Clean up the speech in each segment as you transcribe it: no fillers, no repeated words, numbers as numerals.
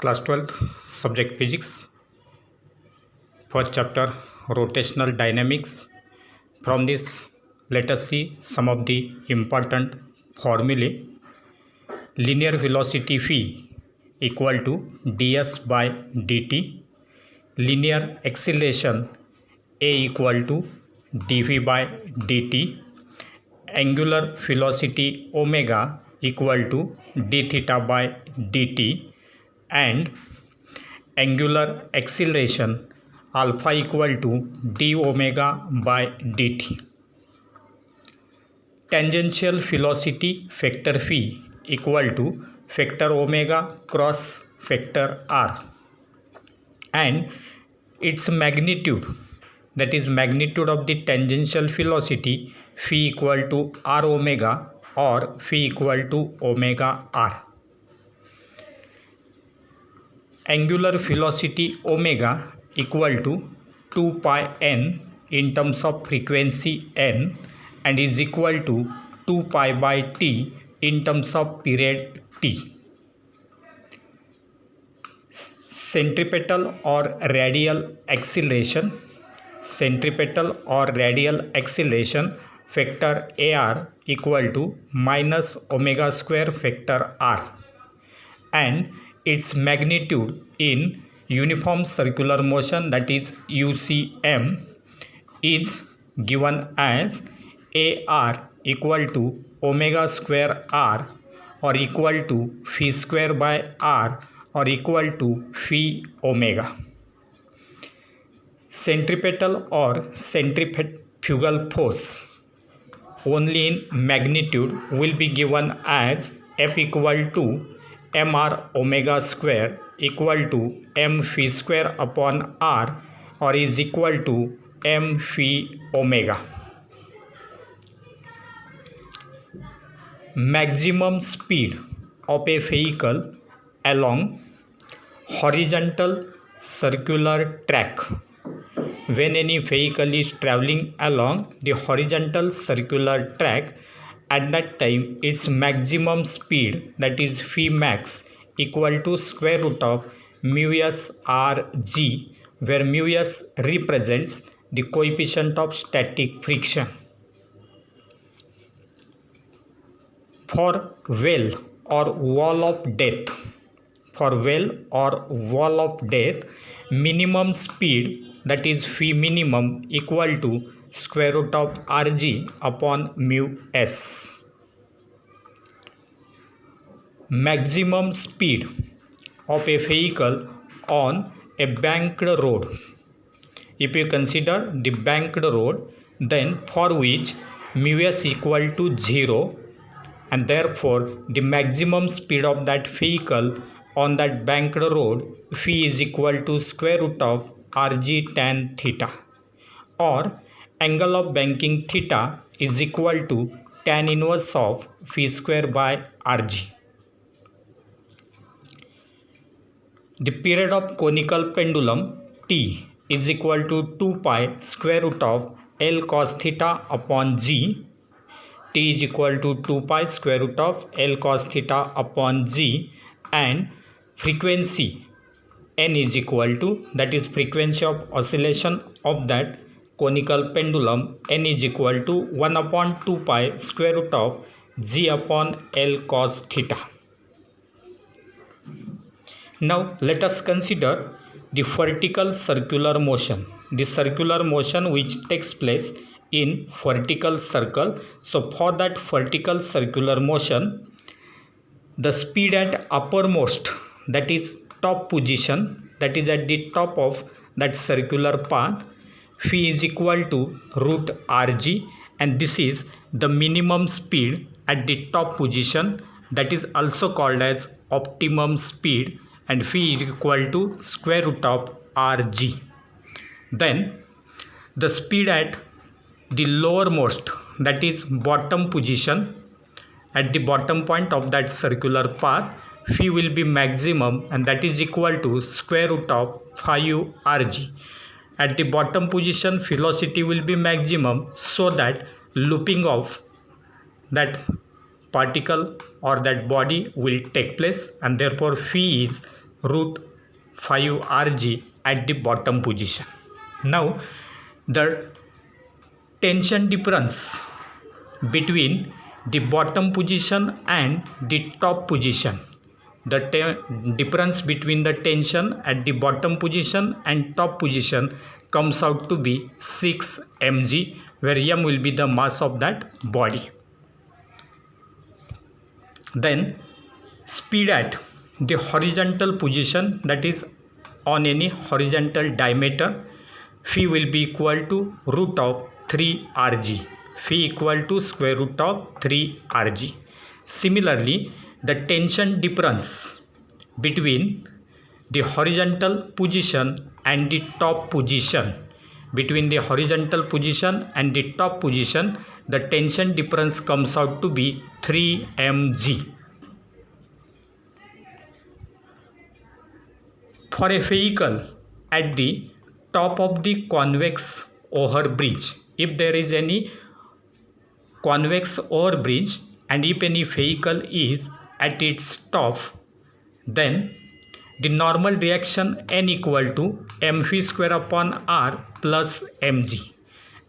Class 12th subject physics, first chapter rotational dynamics. From this, let us see some of the important formulae. Linear velocity phi equal to ds by dt. Linear acceleration a equal to dv by dt. Angular velocity omega equal to d theta by dt, and angular acceleration alpha equal to d omega by dt. Tangential velocity vector phi equal to vector omega cross vector r, and its magnitude, that is magnitude of the tangential velocity phi equal to r omega or phi equal to omega r. Angular velocity omega equal to 2 pi n in terms of frequency n, and is equal to 2 pi by t in terms of period t. Centripetal or radial acceleration vector ar equal to minus omega square vector r, and its magnitude in uniform circular motion, that is UCM, is given as AR equal to omega square r, or equal to phi square by r, or equal to phi omega. Centripetal or centrifugal force only in magnitude will be given as F equal to mr omega square equal to m phi square upon r, or is equal to m phi omega. Maximum speed of a vehicle along horizontal circular track. When any vehicle is traveling along the horizontal circular track, at that time its maximum speed, that is phi max, equal to square root of mu s r g, where mu s represents the coefficient of static friction. For well or wall of death, minimum speed, that is phi minimum, equal to square root of rg upon mu s. Maximum speed of a vehicle on a banked road. If you consider the banked road, then for which mu s equal to 0, and therefore the maximum speed of that vehicle on that banked road phi is equal to square root of rg tan theta, or angle of banking theta is equal to tan inverse of phi square by rg. The period of conical pendulum t is equal to 2 pi square root of L cos theta upon g. T is equal to 2 pi square root of L cos theta upon g, and frequency n is equal to, that is frequency of oscillation of that conical pendulum, n is equal to 1 upon 2 pi square root of g upon L cos theta. Now let us consider the vertical circular motion, the circular motion which takes place in vertical circle. So for that vertical circular motion, the speed at uppermost, that is top position, that is at the top of that circular path, phi is equal to root rg, and this is the minimum speed at the top position, that is also called as optimum speed, and phi is equal to square root of rg. Then the speed at the lowermost, that is bottom position, at the bottom point of that circular path, phi will be maximum, and that is equal to square root of phi u rg. At the bottom position, velocity will be maximum, so that looping of that particle or that body will take place, and therefore phi is root 5 Rg at the bottom position. Now the tension difference between the bottom position and the top position, the difference between the tension at the bottom position and top position comes out to be 6 mg, where m will be the mass of that body. Then speed at the horizontal position, that is on any horizontal diameter, phi will be equal to root of 3 Rg, phi equal to square root of 3 Rg. Similarly, the tension difference between the horizontal position and the top position, between the horizontal position and the top position, the tension difference comes out to be 3 mg. For a vehicle at the top of the convex overbridge, if there is any convex overbridge and if any vehicle is at its top, then the normal reaction n equal to mv square upon r plus mg.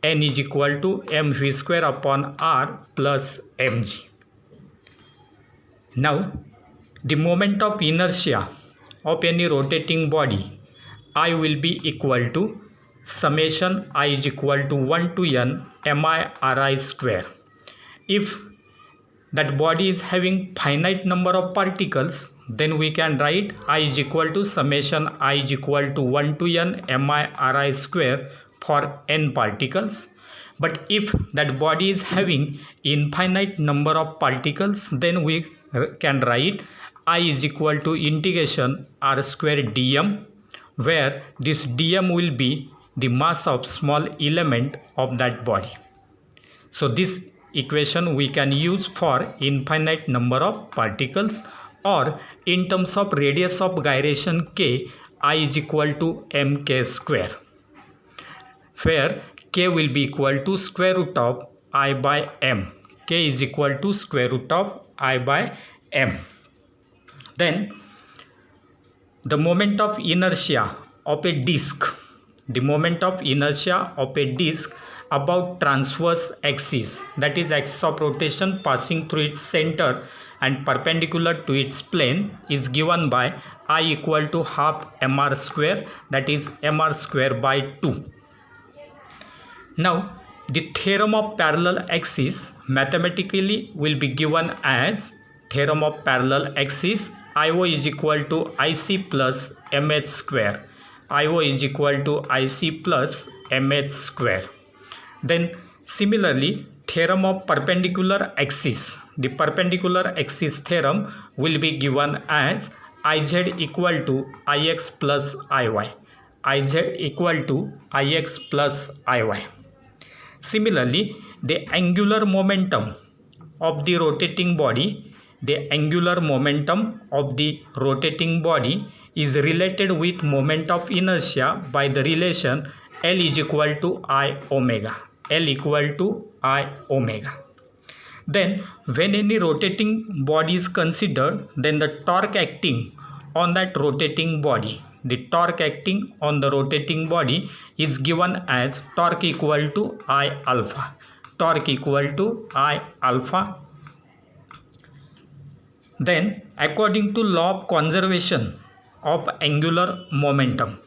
N is equal to mv square upon r plus mg. Now the moment of inertia of any rotating body, I will be equal to summation I is equal to 1 to n mi ri square. If that body is having finite number of particles, then we can write I is equal to summation I is equal to 1 to n mi ri square for n particles. But if that body is having infinite number of particles, then we can write I is equal to integration r square dm, where this dm will be the mass of small element of that body. So this equation we can use for infinite number of particles, or in terms of radius of gyration k, I is equal to mk square, where k will be equal to square root of I by m. K is equal to square root of I by m. Then the moment of inertia of a disk, the moment of inertia of a disk about transverse axis, that is axis of rotation passing through its center and perpendicular to its plane, is given by I equal to half mr square, that is mr square by 2. Now the theorem of parallel axis mathematically will be given as theorem of parallel axis IO is equal to IC plus MH square. IO is equal to IC plus MH square. Then similarly, theorem of perpendicular axis, the perpendicular axis theorem will be given as IZ equal to IX plus IY. IZ equal to IX plus IY. Similarly, the angular momentum of the rotating body, the angular momentum of the rotating body is related with moment of inertia by the relation L is equal to I omega. L equal to I omega. Then when any rotating body is considered, then the torque acting on that rotating body, the torque acting on the rotating body is given as torque equal to I alpha. Torque equal to I alpha. Then according to law of conservation of angular momentum,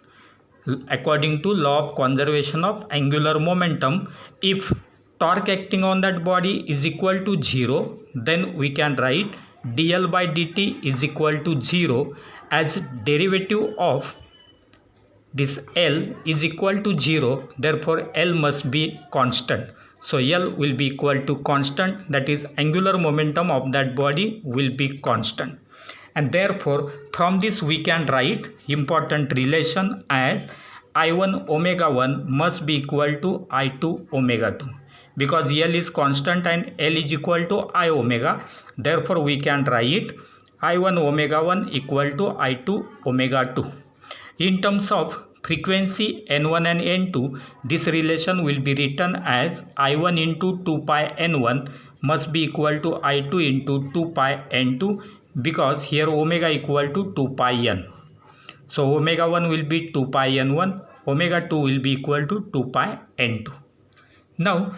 according to law of conservation of angular momentum, if torque acting on that body is equal to 0, then we can write dl by dt is equal to 0, as derivative of this L is equal to 0, therefore L must be constant. So L will be equal to constant, that is angular momentum of that body will be constant. And therefore from this we can write important relation as I1 omega 1 must be equal to I2 omega 2. Because L is constant and L is equal to I omega, therefore we can write I1 omega 1 equal to I2 omega 2. In terms of frequency N1 and N2, this relation will be written as I1 into 2 pi N1 must be equal to I2 into 2 pi N2, because here omega equal to 2 pi N. So omega 1 will be 2 pi n1, omega 2 will be equal to 2 pi n2. Now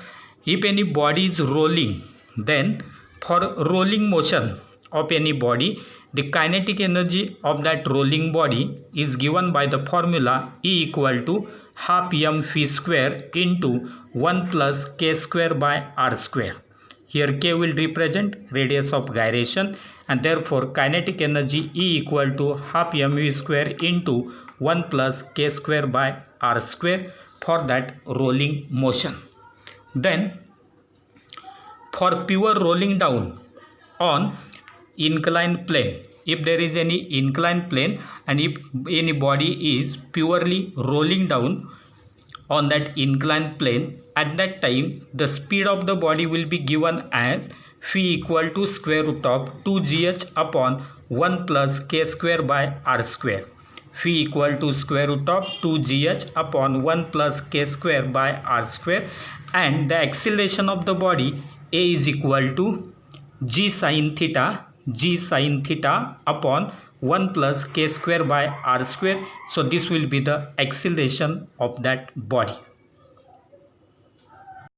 if any body is rolling, then for rolling motion of any body, the kinetic energy of that rolling body is given by the formula E equal to half mv square into 1 plus k square by r square. Here k will represent radius of gyration, and therefore kinetic energy E equal to half mv square into 1 plus k square by r square for that rolling motion. Then for pure rolling down on inclined plane, if there is any inclined plane and if any body is purely rolling down on that inclined plane, at that time the speed of the body will be given as phi equal to square root of 2gh upon 1 plus k square by r square. Phi equal to square root of 2gh upon 1 plus k square by r square, and the acceleration of the body A is equal to g sin theta upon 1 plus k square by r square. So this will be the acceleration of that body.